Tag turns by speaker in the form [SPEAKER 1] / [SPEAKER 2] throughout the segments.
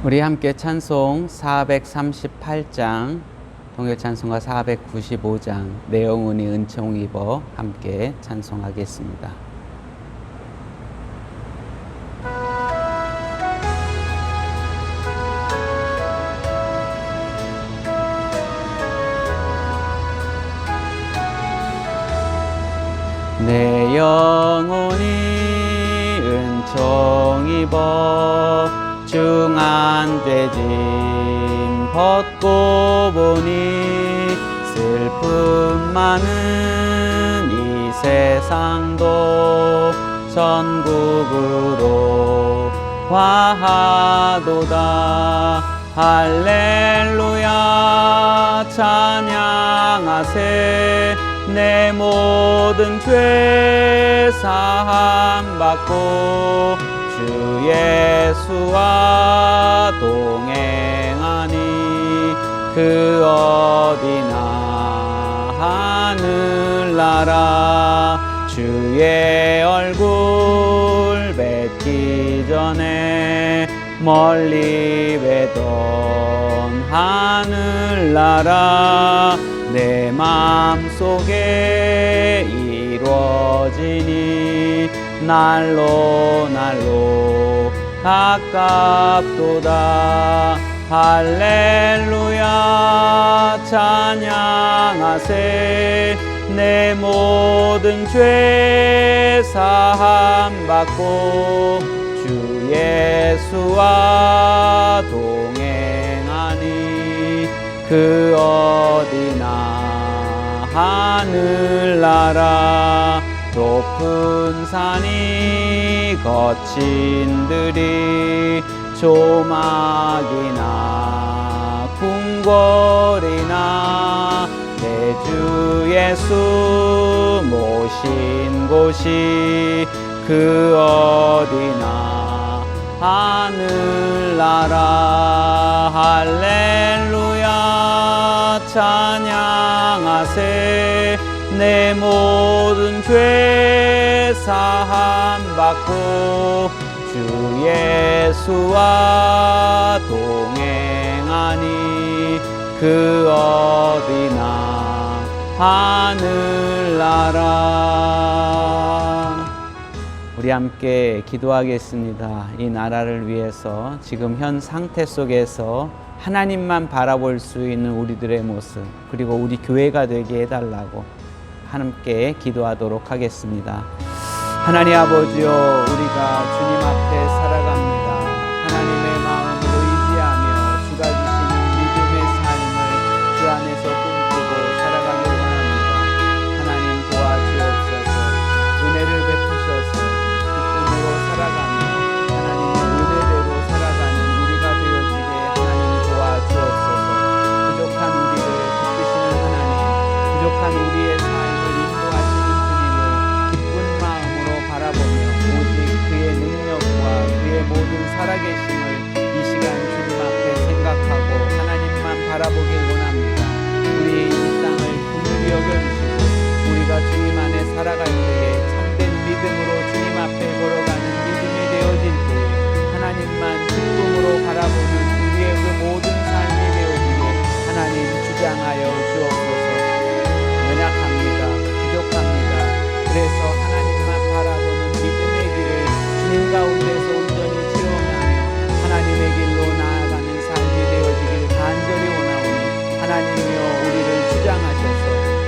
[SPEAKER 1] 우리 함께 찬송 438장, 동요찬송가 495장 내 영혼이 은총 입어 함께 찬송하겠습니다. 내 영혼이 은총 입어 중한 죄짐 벗고 보니 슬픔 많은 이 세상도 천국으로 화하도다. 할렐루야 찬양하세. 내 모든 죄 사함 받고 주 예수와 동행하니 그 어디나 하늘나라 주의 얼굴 뵙기 전에 멀리 뵈던 하늘나라 내 마음속에 이루어지니 날로 날로 가깝도다. 할렐루야 찬양하세. 내 모든 죄 사함 받고 주 예수와 동행하니 그 어디나 하늘나라 높은 산이 거친 들이 조막이나 궁궐이나 내 주 예수 모신 곳이 그 어디나 하늘나라 할렐루야 찬양하세. 내 모든 죄 사함 받고 주 예수와 동행하니 그 어디나 하늘나라. 우리 함께 기도하겠습니다. 이 나라를 위해서 지금 현 상태 속에서 하나님만 바라볼 수 있는 우리들의 모습, 그리고 우리 교회가 되게 해달라고 함께 기도하도록 하겠습니다. 하나님 아버지요, 우리가 주님 앞에 살아갑니다. 하나님의 마음으로 의지하며 주가 주시는 믿음의 삶을 주 안에서 꿈꾸고 살아가길 원합니다. 하나님 도와주옵소서. 은혜를 베푸셔서 기쁨으로 살아가며 하나님의 은혜대로 살아가는 우리가 되어지게 하나님 도와주옵소서. 부족한 우리를 기쁘시는 하나님, 부족한 우리의 삶을 인도하시는 주님을 기쁜 마음으로 바라보며 오직 그의 능력과 그의 모든 살아계심을 이 시간 주님 앞에 생각하고 하나님만 바라보길 원합니다. 우리의 이 땅을 긍휼히 여겨주시고 우리가 주님 안에 살아갈 때에 참된 믿음으로 주님 앞에 걸어가는 믿음이 되어질 때에 하나님만 기쁨으로 바라보는 우리의 그 모든 삶이 되어지게 하나님 주장하여 주옵소서. 연약합니다. 부족합니다. 그래서 하나님만 바라보는 믿음의 길을 주님 가운데서 온전히 체험하며 하나님의 길로 나아가는 삶이 되어지길 간절히 원하오니 하나님이여 우리를 주장하셔서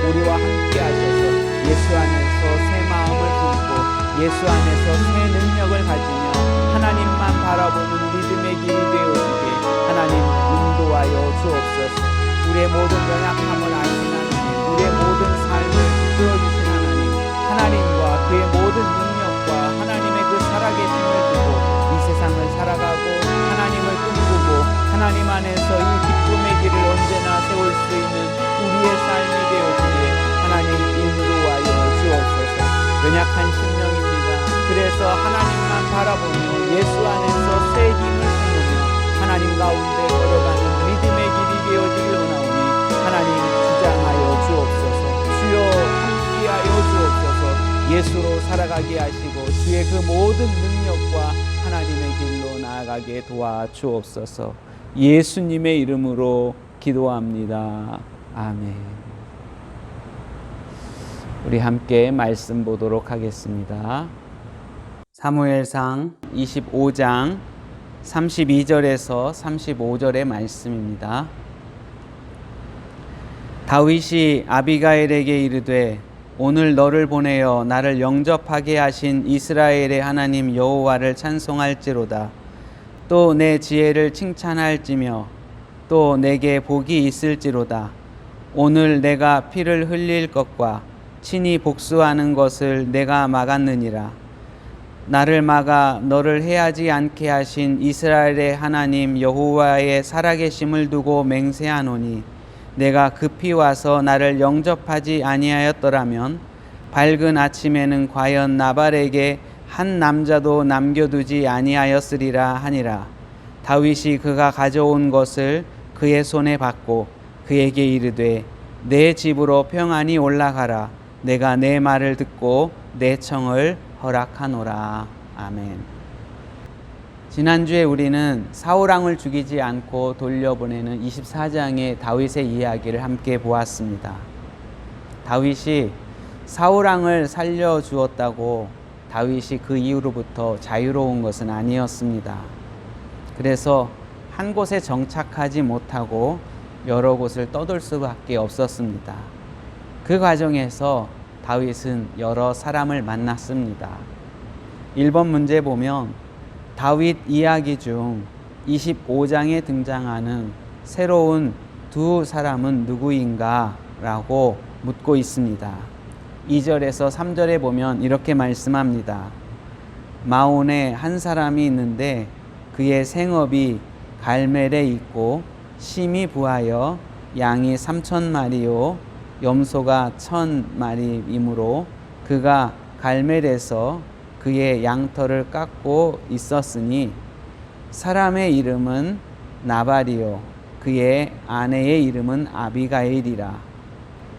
[SPEAKER 1] 우리와 함께 하셔서 예수 안에서 새 마음을 품고 예수 안에서 새 능력을 가지며 하나님만 바라보는 믿음의 길이 되어지게 하나님 인도하여 주옵소서. 우리의 모든 연약함을 아시는 하나님, 우리의 모든 삶을 이끌어주신 하나님, 하나님과 그의 모든 능력과 하나님의 그 살아계심을 두고 이 세상을 살아가고 하나님을 꿈꾸고 하나님 안에서 이 기쁨의 길을 언제나 세울 수 있는 우리의 삶이 되어지게 하나님 인도하여 주옵소서. 연약한 심령입니다. 그래서 하나님만 바라보며 예수 안에서 새 힘을 품으며 하나님 가운데 걸어가는 믿음의 길이 되어지길 원하오니 하나님 주장하여 주옵소서. 주여 함께하여 주옵소서. 예수로 살아가게 하시고 주의 그 모든 능력과 하나님의 길로 나아가 나가게 도와주옵소서. 예수님의 이름으로 기도합니다. 아멘. 우리 함께 말씀 보도록 하겠습니다. 사무엘상 25장 32절에서 35절의 말씀입니다. 다윗이 아비가일에게 이르되 오늘 너를 보내어 나를 영접하게 하신 이스라엘의 하나님 여호와를 찬송할지로다. 또 내 지혜를 칭찬할지며 또 내게 복이 있을지로다. 오늘 내가 피를 흘릴 것과 친히 복수하는 것을 내가 막았느니라. 나를 막아 너를 해하지 않게 하신 이스라엘의 하나님 여호와의 살아계심을 두고 맹세하노니 내가 급히 와서 나를 영접하지 아니하였더라면 밝은 아침에는 과연 나발에게 한 남자도 남겨두지 아니하였으리라 하니라. 다윗이 그가 가져온 것을 그의 손에 받고 그에게 이르되 내 집으로 평안히 올라가라. 내가 내 말을 듣고 내 청을 허락하노라. 아멘. 지난주에 우리는 사울왕을 죽이지 않고 돌려보내는 24장의 다윗의 이야기를 함께 보았습니다. 다윗이 사울왕을 살려주었다고 다윗이 그 이후로부터 자유로운 것은 아니었습니다. 그래서 한 곳에 정착하지 못하고 여러 곳을 떠돌 수밖에 없었습니다. 그 과정에서 다윗은 여러 사람을 만났습니다. 1번 문제 보면 다윗 이야기 중 25장에 등장하는 새로운 두 사람은 누구인가? 라고 묻고 있습니다. 2절에서 3절에 보면 이렇게 말씀합니다. 마온에 한 사람이 있는데 그의 생업이 갈멜에 있고 심이 부하여 양이 3,000마리요 염소가 1,000마리이므로 그가 갈멜에서 그의 양털을 깎고 있었으니 사람의 이름은 나발이요 그의 아내의 이름은 아비가일이라.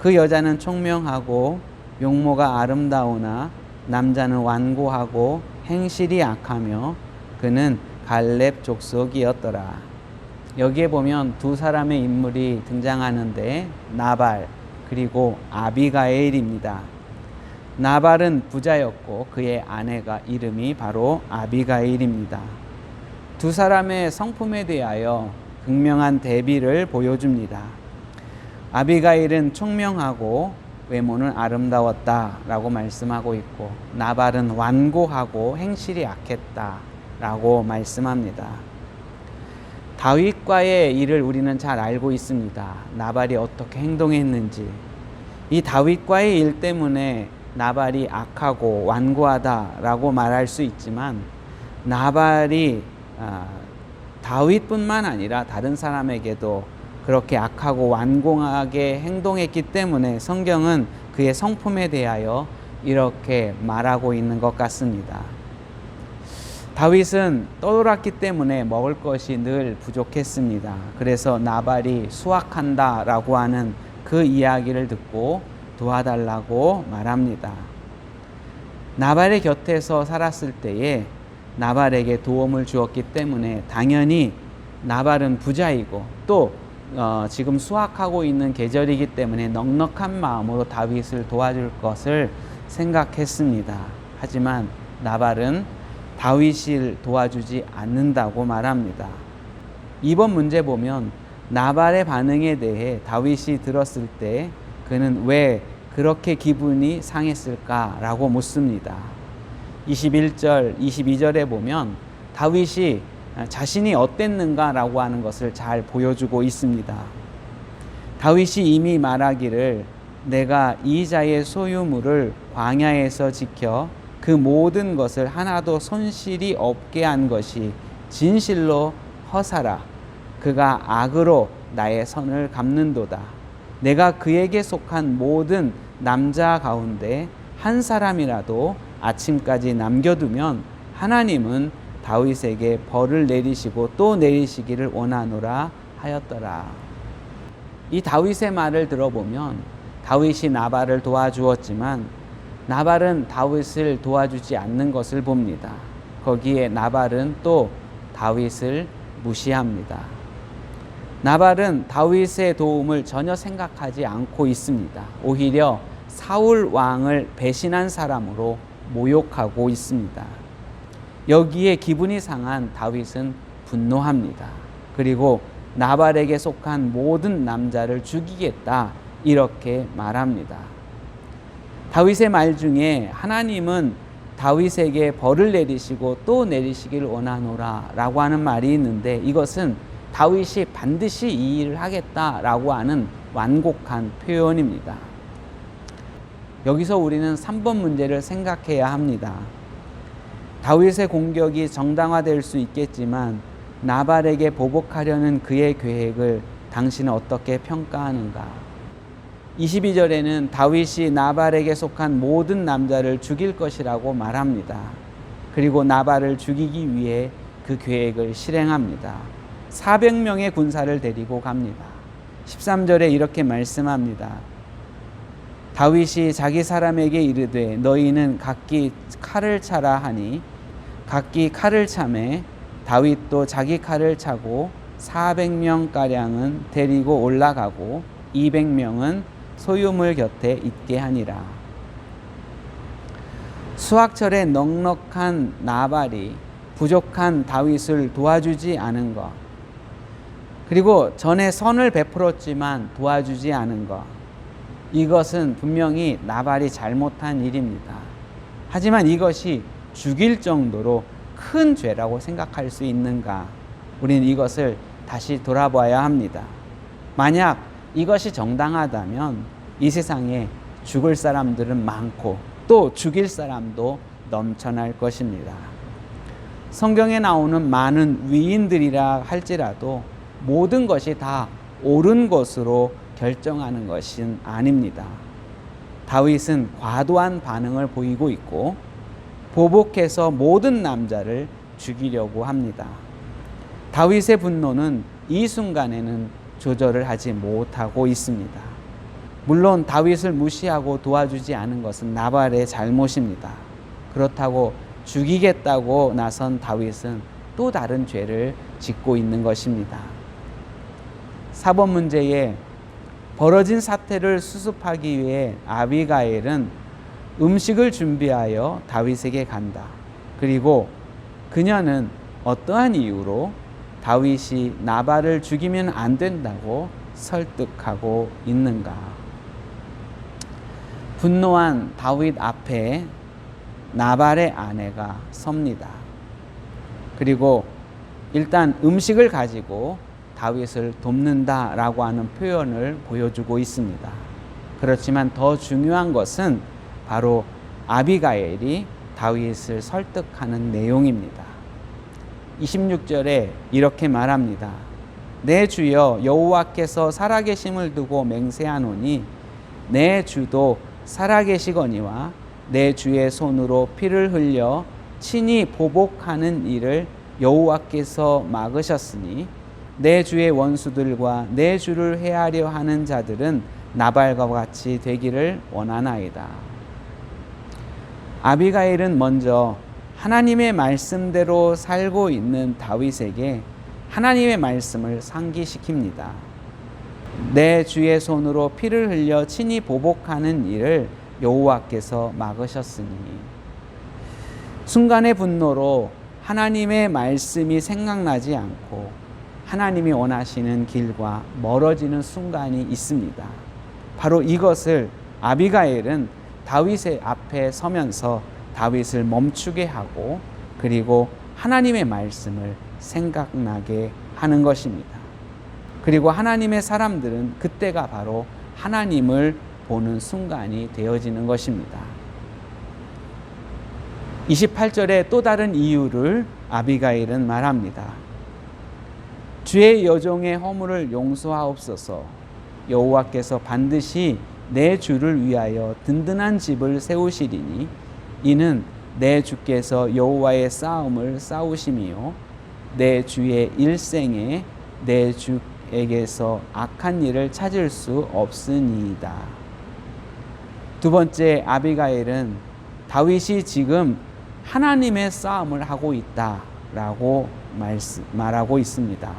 [SPEAKER 1] 그 여자는 총명하고 용모가 아름다우나 남자는 완고하고 행실이 악하며 그는 갈렙 족속이었더라. 여기에 보면 두 사람의 인물이 등장하는데 나발 그리고 아비가일입니다. 나발은 부자였고 그의 아내가 이름이 바로 아비가일입니다. 두 사람의 성품에 대하여 극명한 대비를 보여줍니다. 아비가일은 총명하고 외모는 아름다웠다라고 말씀하고 있고 나발은 완고하고 행실이 악했다라고 말씀합니다. 다윗과의 일을 우리는 잘 알고 있습니다. 나발이 어떻게 행동했는지. 이 다윗과의 일 때문에 나발이 악하고 완고하다라고 말할 수 있지만 나발이 다윗뿐만 아니라 다른 사람에게도 그렇게 악하고 완고하게 행동했기 때문에 성경은 그의 성품에 대하여 이렇게 말하고 있는 것 같습니다. 다윗은 떠돌았기 때문에 먹을 것이 늘 부족했습니다. 그래서 나발이 수확한다라고 하는 그 이야기를 듣고 도와달라고 말합니다. 나발의 곁에서 살았을 때에 나발에게 도움을 주었기 때문에 당연히 나발은 부자이고 또 지금 수확하고 있는 계절이기 때문에 넉넉한 마음으로 다윗을 도와줄 것을 생각했습니다. 하지만 나발은 다윗을 도와주지 않는다고 말합니다. 이번 문제 보면 나발의 반응에 대해 다윗이 들었을 때 그는 왜 그렇게 기분이 상했을까라고 묻습니다. 21절, 22절에 보면 다윗이 자신이 어땠는가라고 하는 것을 잘 보여주고 있습니다. 다윗이 이미 말하기를 내가 이 자의 소유물을 광야에서 지켜 그 모든 것을 하나도 손실이 없게 한 것이 진실로 허사라. 그가 악으로 나의 선을 갚는도다. 내가 그에게 속한 모든 남자 가운데 한 사람이라도 아침까지 남겨두면 하나님은 다윗에게 벌을 내리시고 또 내리시기를 원하노라 하였더라. 이 다윗의 말을 들어보면 다윗이 나발을 도와주었지만 나발은 다윗을 도와주지 않는 것을 봅니다. 거기에 나발은 또 다윗을 무시합니다. 나발은 다윗의 도움을 전혀 생각하지 않고 있습니다. 오히려 사울 왕을 배신한 사람으로 모욕하고 있습니다. 여기에 기분이 상한 다윗은 분노합니다. 그리고 나발에게 속한 모든 남자를 죽이겠다 이렇게 말합니다. 다윗의 말 중에 하나님은 다윗에게 벌을 내리시고 또 내리시길 원하노라 라고 하는 말이 있는데, 이것은 다윗이 반드시 이 일을 하겠다라고 하는 완곡한 표현입니다. 여기서 우리는 3번 문제를 생각해야 합니다. 다윗의 공격이 정당화될 수 있겠지만 나발에게 보복하려는 그의 계획을 당신은 어떻게 평가하는가? 22절에는 다윗이 나발에게 속한 모든 남자를 죽일 것이라고 말합니다. 그리고 나발을 죽이기 위해 그 계획을 실행합니다. 400명의 군사를 데리고 갑니다. 13절에 이렇게 말씀합니다. 다윗이 자기 사람에게 이르되 너희는 각기 칼을 차라 하니 각기 칼을 차매 다윗도 자기 칼을 차고 400명가량은 데리고 올라가고 200명은 소유물 곁에 있게 하니라. 수확철에 넉넉한 나발이 부족한 다윗을 도와주지 않은 것, 그리고 전에 선을 베풀었지만 도와주지 않은 것, 이것은 분명히 나발이 잘못한 일입니다. 하지만 이것이 죽일 정도로 큰 죄라고 생각할 수 있는가? 우리는 이것을 다시 돌아봐야 합니다. 만약 이것이 정당하다면 이 세상에 죽을 사람들은 많고 또 죽일 사람도 넘쳐날 것입니다. 성경에 나오는 많은 위인들이라 할지라도 모든 것이 다 옳은 것으로 결정하는 것은 아닙니다. 다윗은 과도한 반응을 보이고 있고 보복해서 모든 남자를 죽이려고 합니다. 다윗의 분노는 이 순간에는 조절을 하지 못하고 있습니다. 물론 다윗을 무시하고 도와주지 않은 것은 나발의 잘못입니다. 그렇다고 죽이겠다고 나선 다윗은 또 다른 죄를 짓고 있는 것입니다. 4번 문제에 벌어진 사태를 수습하기 위해 아비가일은 음식을 준비하여 다윗에게 간다. 그리고 그녀는 어떠한 이유로 다윗이 나발을 죽이면 안 된다고 설득하고 있는가? 분노한 다윗 앞에 나발의 아내가 섭니다. 그리고 일단 음식을 가지고 다윗을 돕는다라고 하는 표현을 보여주고 있습니다. 그렇지만 더 중요한 것은 바로 아비가일이 다윗을 설득하는 내용입니다. 26절에 이렇게 말합니다. 내 주여 여호와께서 살아계심을 두고 맹세하노니 내 주도 살아계시거니와 내 주의 손으로 피를 흘려 친히 보복하는 일을 여호와께서 막으셨으니 내 주의 원수들과 내 주를 해하려 하는 자들은 나발과 같이 되기를 원하나이다. 아비가일은 먼저 하나님의 말씀대로 살고 있는 다윗에게 하나님의 말씀을 상기시킵니다. 내 주의 손으로 피를 흘려 친히 보복하는 일을 여호와께서 막으셨으니. 순간의 분노로 하나님의 말씀이 생각나지 않고 하나님이 원하시는 길과 멀어지는 순간이 있습니다. 바로 이것을 아비가일은 다윗의 앞에 서면서 다윗을 멈추게 하고 그리고 하나님의 말씀을 생각나게 하는 것입니다. 그리고 하나님의 사람들은 그때가 바로 하나님을 보는 순간이 되어지는 것입니다. 28절에 또 다른 이유를 아비가일은 말합니다. 주의 여종의 허물을 용서하옵소서. 여호와께서 반드시 내 주를 위하여 든든한 집을 세우시리니 이는 내 주께서 여호와의 싸움을 싸우심이요 내 주의 일생에 내 주에게서 악한 일을 찾을 수 없으니이다. 두 번째, 아비가일은 다윗이 지금 하나님의 싸움을 하고 있다 라고 말하고 있습니다.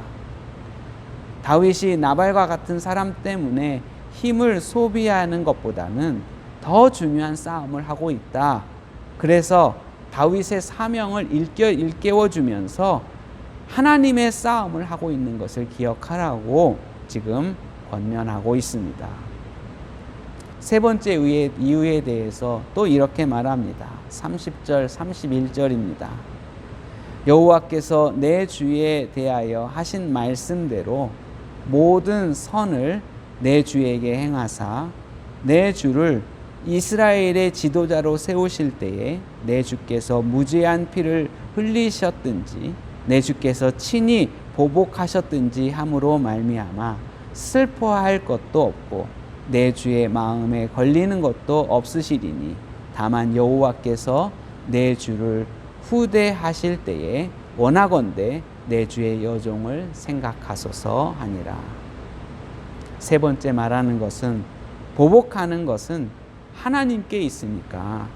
[SPEAKER 1] 다윗이 나발과 같은 사람 때문에 힘을 소비하는 것보다는 더 중요한 싸움을 하고 있다. 그래서 다윗의 사명을 일깨워주면서 하나님의 싸움을 하고 있는 것을 기억하라고 지금 권면하고 있습니다. 세 번째 이유에 대해서 또 이렇게 말합니다. 30절, 31절입니다. 여호와께서 내 주에 대하여 하신 말씀대로 모든 선을 내 주에게 행하사 내 주를 이스라엘의 지도자로 세우실 때에 내 주께서 무죄한 피를 흘리셨든지 내 주께서 친히 보복하셨든지 함으로 말미암아 슬퍼할 것도 없고 내 주의 마음에 걸리는 것도 없으시리니 다만 여호와께서 내 주를 후대하실 때에 원하건대 내 주의 여종을 생각하소서 하니라. 세 번째 말하는 것은 보복하는 것은 하나님께 있으니까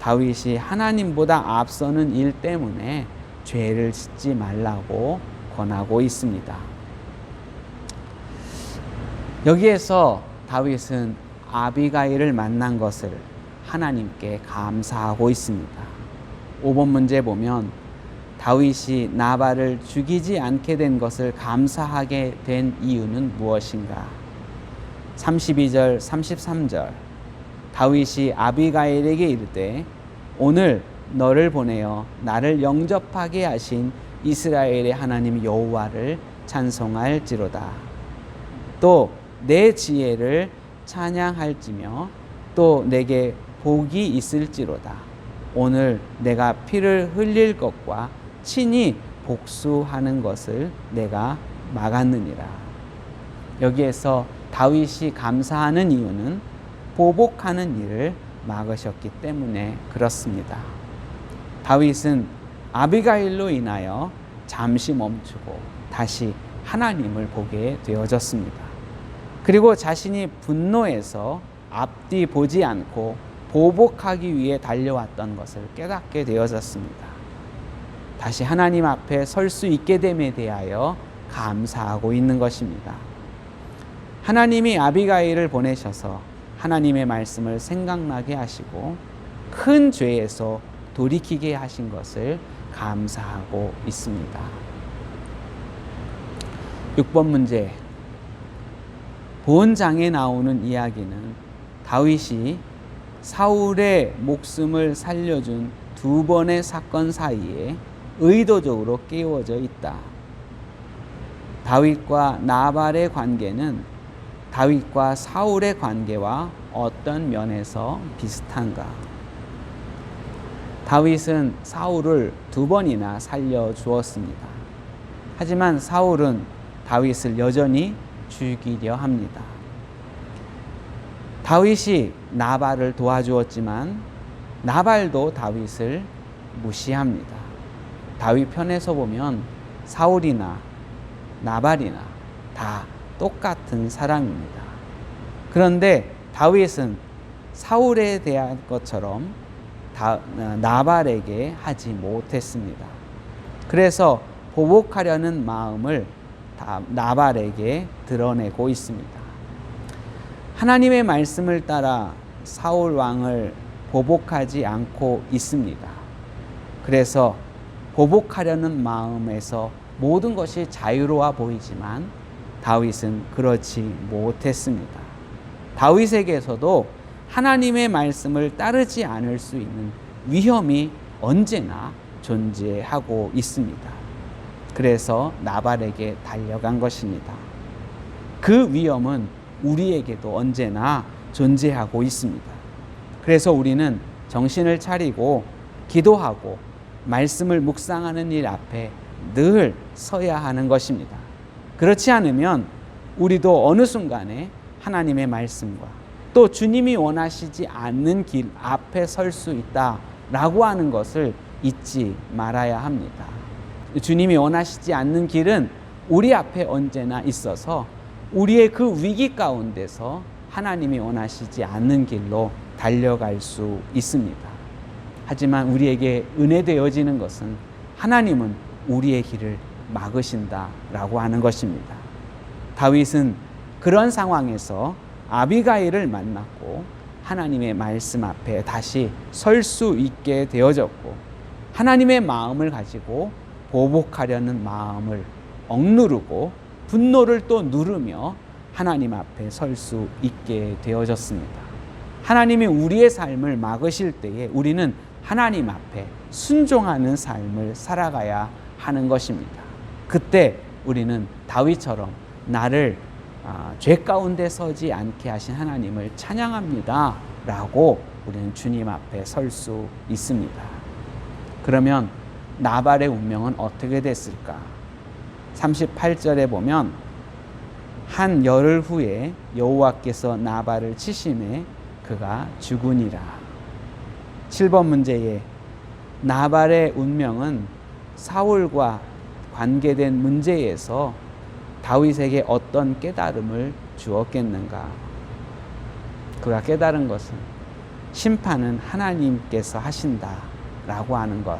[SPEAKER 1] 다윗이 하나님보다 앞서는 일 때문에 죄를 짓지 말라고 권하고 있습니다. 여기에서 다윗은 아비가일을 만난 것을 하나님께 감사하고 있습니다. 5번 문제 보면 다윗이 나발을 죽이지 않게 된 것을 감사하게 된 이유는 무엇인가? 32절, 33절 다윗이 아비가일에게 이르되 오늘 너를 보내어 나를 영접하게 하신 이스라엘의 하나님 여호와를 찬송할지로다. 또 내 지혜를 찬양할지며 또 내게 복이 있을지로다. 오늘 내가 피를 흘릴 것과 친히 복수하는 것을 내가 막았느니라. 여기에서 다윗이 감사하는 이유는 보복하는 일을 막으셨기 때문에 그렇습니다. 다윗은 아비가일로 인하여 잠시 멈추고 다시 하나님을 보게 되어졌습니다. 그리고 자신이 분노해서 앞뒤 보지 않고 보복하기 위해 달려왔던 것을 깨닫게 되어졌습니다. 다시 하나님 앞에 설 수 있게 됨에 대하여 감사하고 있는 것입니다. 하나님이 아비가일을 보내셔서 하나님의 말씀을 생각나게 하시고 큰 죄에서 돌이키게 하신 것을 감사하고 있습니다. 6번 문제. 본장에 나오는 이야기는 다윗이 사울의 목숨을 살려준 두 번의 사건 사이에 의도적으로 끼워져 있다. 다윗과 나발의 관계는 다윗과 사울의 관계와 어떤 면에서 비슷한가? 다윗은 사울을 두 번이나 살려주었습니다. 하지만 사울은 다윗을 여전히 죽이려 합니다. 다윗이 나발을 도와주었지만 나발도 다윗을 무시합니다. 다윗 편에서 보면 사울이나 나발이나 다 똑같은 사람입니다. 그런데 다윗은 사울에 대한 것처럼 나발에게 하지 못했습니다. 그래서 보복하려는 마음을 나발에게 드러내고 있습니다. 하나님의 말씀을 따라 사울 왕을 보복하지 않고 있습니다. 그래서 보복하려는 마음에서 모든 것이 자유로워 보이지만 다윗은 그렇지 못했습니다. 다윗에게서도 하나님의 말씀을 따르지 않을 수 있는 위험이 언제나 존재하고 있습니다. 그래서 나발에게 달려간 것입니다. 그 위험은 우리에게도 언제나 존재하고 있습니다. 그래서 우리는 정신을 차리고 기도하고 말씀을 묵상하는 일 앞에 늘 서야 하는 것입니다. 그렇지 않으면 우리도 어느 순간에 하나님의 말씀과 또 주님이 원하시지 않는 길 앞에 설 수 있다라고 하는 것을 잊지 말아야 합니다. 주님이 원하시지 않는 길은 우리 앞에 언제나 있어서 우리의 그 위기 가운데서 하나님이 원하시지 않는 길로 달려갈 수 있습니다. 하지만 우리에게 은혜 되어지는 것은 하나님은 우리의 길을 막으신다라고 하는 것입니다. 다윗은 그런 상황에서 아비가일을 만났고 하나님의 말씀 앞에 다시 설 수 있게 되어졌고, 하나님의 마음을 가지고 보복하려는 마음을 억누르고 분노를 또 누르며 하나님 앞에 설 수 있게 되어졌습니다. 하나님이 우리의 삶을 막으실 때에 우리는 하나님 앞에 순종하는 삶을 살아가야 하는 것입니다. 그때 우리는 다윗처럼 나를 죄 가운데 서지 않게 하신 하나님을 찬양합니다 라고 우리는 주님 앞에 설 수 있습니다. 그러면 나발의 운명은 어떻게 됐을까? 38절에 보면 한 열흘 후에 여호와께서 나발을 치심에 그가 죽으니라. 7번 문제에 나발의 운명은 사울과 관계된 문제에서 다윗에게 어떤 깨달음을 주었겠는가? 그가 깨달은 것은 심판은 하나님께서 하신다라고 하는 것,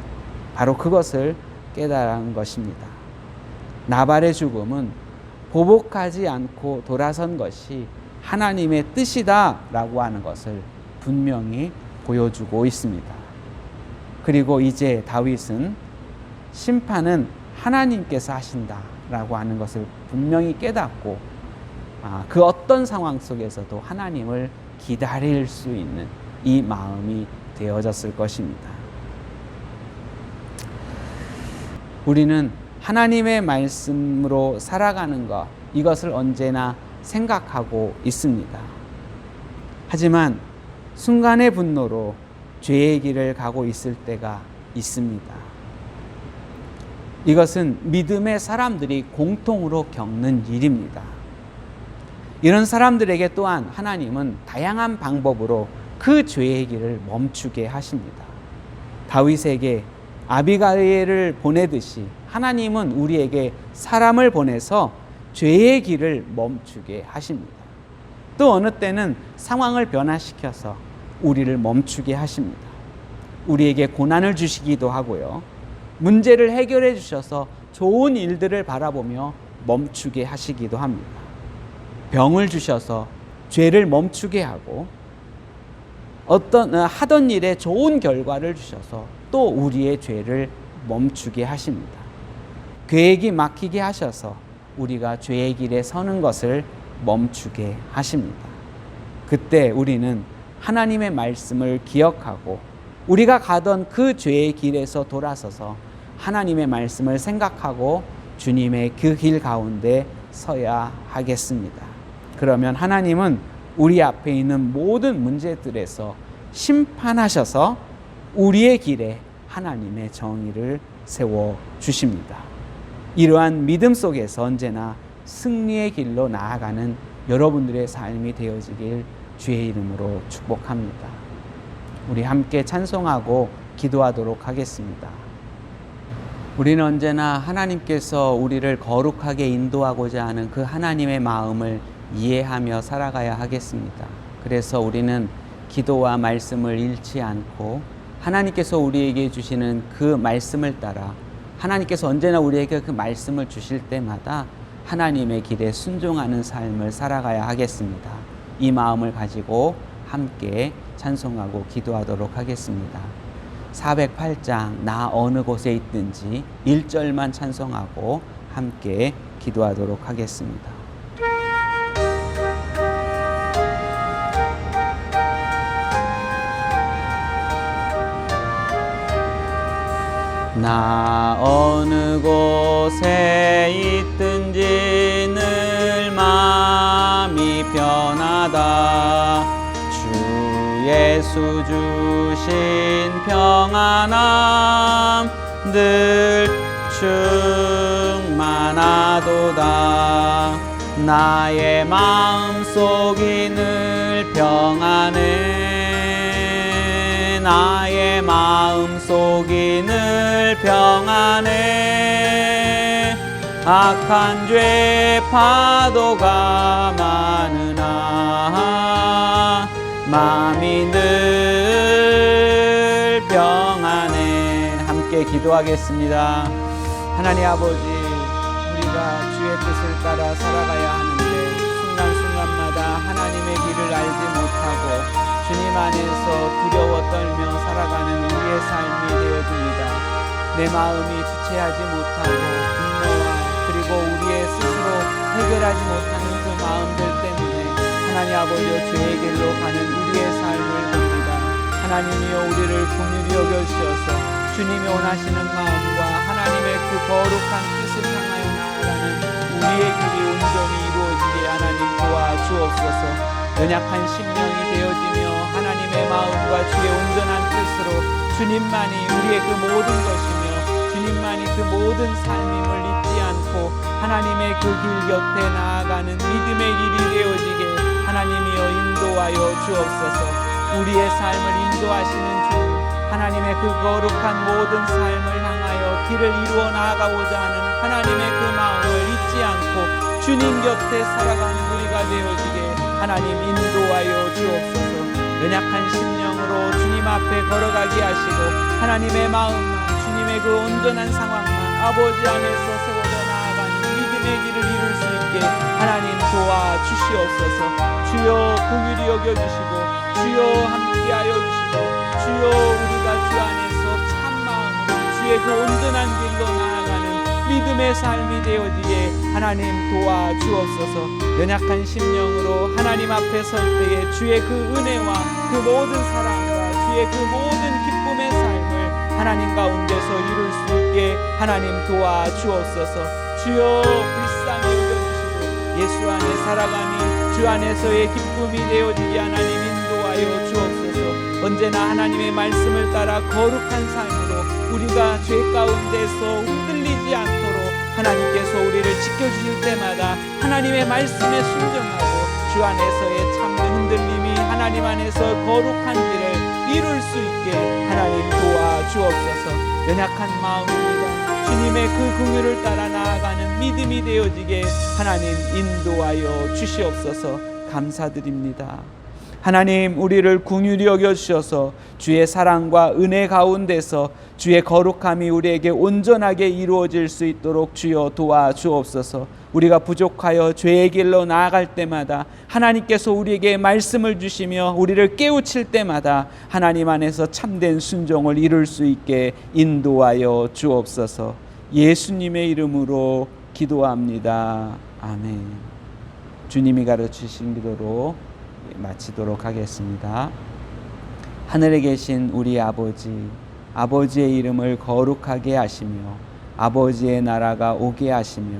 [SPEAKER 1] 바로 그것을 깨달은 것입니다. 나발의 죽음은 보복하지 않고 돌아선 것이 하나님의 뜻이다라고 하는 것을 분명히 보여주고 있습니다. 그리고 이제 다윗은 심판은 하나님께서 하신다라고 하는 것을 분명히 깨닫고 그 어떤 상황 속에서도 하나님을 기다릴 수 있는 이 마음이 되어졌을 것입니다. 우리는 하나님의 말씀으로 살아가는 것, 이것을 언제나 생각하고 있습니다. 하지만 순간의 분노로 죄의 길을 가고 있을 때가 있습니다. 이것은 믿음의 사람들이 공통으로 겪는 일입니다. 이런 사람들에게 또한 하나님은 다양한 방법으로 그 죄의 길을 멈추게 하십니다. 다윗에게 아비가일을 보내듯이 하나님은 우리에게 사람을 보내서 죄의 길을 멈추게 하십니다. 또 어느 때는 상황을 변화시켜서 우리를 멈추게 하십니다. 우리에게 고난을 주시기도 하고요. 문제를 해결해 주셔서 좋은 일들을 바라보며 멈추게 하시기도 합니다. 병을 주셔서 죄를 멈추게 하고 하던 일에 좋은 결과를 주셔서 또 우리의 죄를 멈추게 하십니다. 계획이 막히게 하셔서 우리가 죄의 길에 서는 것을 멈추게 하십니다. 그때 우리는 하나님의 말씀을 기억하고 우리가 가던 그 죄의 길에서 돌아서서 하나님의 말씀을 생각하고 주님의 그 길 가운데 서야 하겠습니다. 그러면 하나님은 우리 앞에 있는 모든 문제들에서 심판하셔서 우리의 길에 하나님의 정의를 세워 주십니다. 이러한 믿음 속에서 언제나 승리의 길로 나아가는 여러분들의 삶이 되어지길 주의 이름으로 축복합니다. 우리 함께 찬송하고 기도하도록 하겠습니다. 우리는 언제나 하나님께서 우리를 거룩하게 인도하고자 하는 그 하나님의 마음을 이해하며 살아가야 하겠습니다. 그래서 우리는 기도와 말씀을 잃지 않고 하나님께서 우리에게 주시는 그 말씀을 따라 하나님께서 언제나 우리에게 그 말씀을 주실 때마다 하나님의 길에 순종하는 삶을 살아가야 하겠습니다. 이 마음을 가지고 함께 찬송하고 기도하도록 하겠습니다. 408장 나 어느 곳에 있든지 1절만 찬송하고 함께 기도하도록 하겠습니다. 나 어느 곳에 있든지 늘 마음이 편하다. 주 예수 주신 평안함 늘 충만하도다. 나의 마음속이 늘 평안해. 나의 마음속이 늘 평안해. 악한 죄 파도가 많으나 마음이 늘 평안해. 함께 기도하겠습니다. 하나님 아버지, 우리가 주의 뜻을 따라 살아가야 하는데 순간순간마다 하나님의 길을 알지 못하고 주님 안에서 두려워 떨며 살아가는 우리의 삶이 되어집니다. 내 마음이 주체하지 못하고 분노와 그리고 우리의 스스로 해결하지 못하는 그 마음들 때문에 하나님 아버지여 주의 길로 가는 우리의 삶을 봅니다. 하나님이여 우리를 긍휼히 여겨주셔서 주님이 원하시는 마음과 하나님의 그 거룩한 뜻을 향하여 나아가는 우리의 길이 온전히 이루어지게 하나님 도와주옵소서. 연약한 심령이 되어지며 하나님의 마음과 주의 온전한 뜻으로 주님만이 우리의 그 모든 것이며 주님만이 그 모든 삶임을 잊지 않고 하나님의 그 길 곁에 나아가는 믿음의 길이 되어지게 하나님이여 인도하여 주옵소서. 우리의 삶을 인도하시는 주 하나님의 그 거룩한 모든 삶을 향하여 길을 이루어 나아가고자 하는 하나님의 그 마음을 잊지 않고 주님 곁에 살아가는 우리가 되어지게 하나님 인도하여 주옵소서. 연약한 심령으로 주님 앞에 걸어가게 하시고 하나님의 마음만 주님의 그 온전한 상황만 아버지 안에서 세워져 나아가는 믿음의 길을 이룰 수 있게 하나님 도와주시옵소서. 주여 긍휼히 여겨주시고 주여 함께하여 주시고 주여 우리가 주 안에서 참마음으로 주의 그 온전한 길로 나아가는 믿음의 삶이 되어지게 하나님 도와주옵소서. 연약한 심령으로 하나님 앞에 설 때에 주의 그 은혜와 그 모든 사랑과 주의 그 모든 기쁨의 삶을 하나님 가운데서 이룰 수 있게 하나님 도와주옵소서. 주여 불쌍히 여겨주시고 예수 안에 살아감이 주 안에서의 기쁨이 되어지게 하나님 인도하여 주옵소서. 언제나 하나님의 말씀을 따라 거룩한 삶으로 우리가 죄 가운데서 흔들리지 않도록 하나님께서 우리를 지켜주실 때마다 하나님의 말씀에 순종하고 주 안에서의 참된 흔들림이 하나님 안에서 거룩한 길을 이룰 수 있게 하나님 도와주옵소서. 연약한 마음입니다. 주님의 그 긍휼을 따라 나아가는 믿음이 되어지게 하나님 인도하여 주시옵소서. 감사드립니다. 하나님 우리를 긍휼히 여겨주셔서 주의 사랑과 은혜 가운데서 주의 거룩함이 우리에게 온전하게 이루어질 수 있도록 주여 도와주옵소서. 우리가 부족하여 죄의 길로 나아갈 때마다 하나님께서 우리에게 말씀을 주시며 우리를 깨우칠 때마다 하나님 안에서 참된 순종을 이룰 수 있게 인도하여 주옵소서. 예수님의 이름으로 기도합니다. 아멘. 주님이 가르치신 기도로 마치도록 하겠습니다. 하늘에 계신 우리 아버지, 아버지의 이름을 거룩하게 하시며 아버지의 나라가 오게 하시며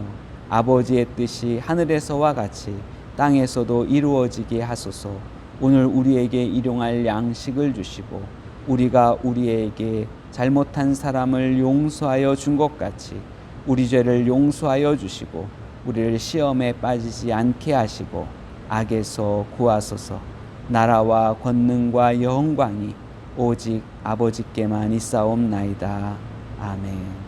[SPEAKER 1] 아버지의 뜻이 하늘에서와 같이 땅에서도 이루어지게 하소서. 오늘 우리에게 일용할 양식을 주시고 우리가 우리에게 잘못한 사람을 용서하여 준 것 같이 우리 죄를 용서하여 주시고 우리를 시험에 빠지지 않게 하시고 악에서 구하소서. 나라와 권능과 영광이 오직 아버지께만 있사옵나이다. 아멘.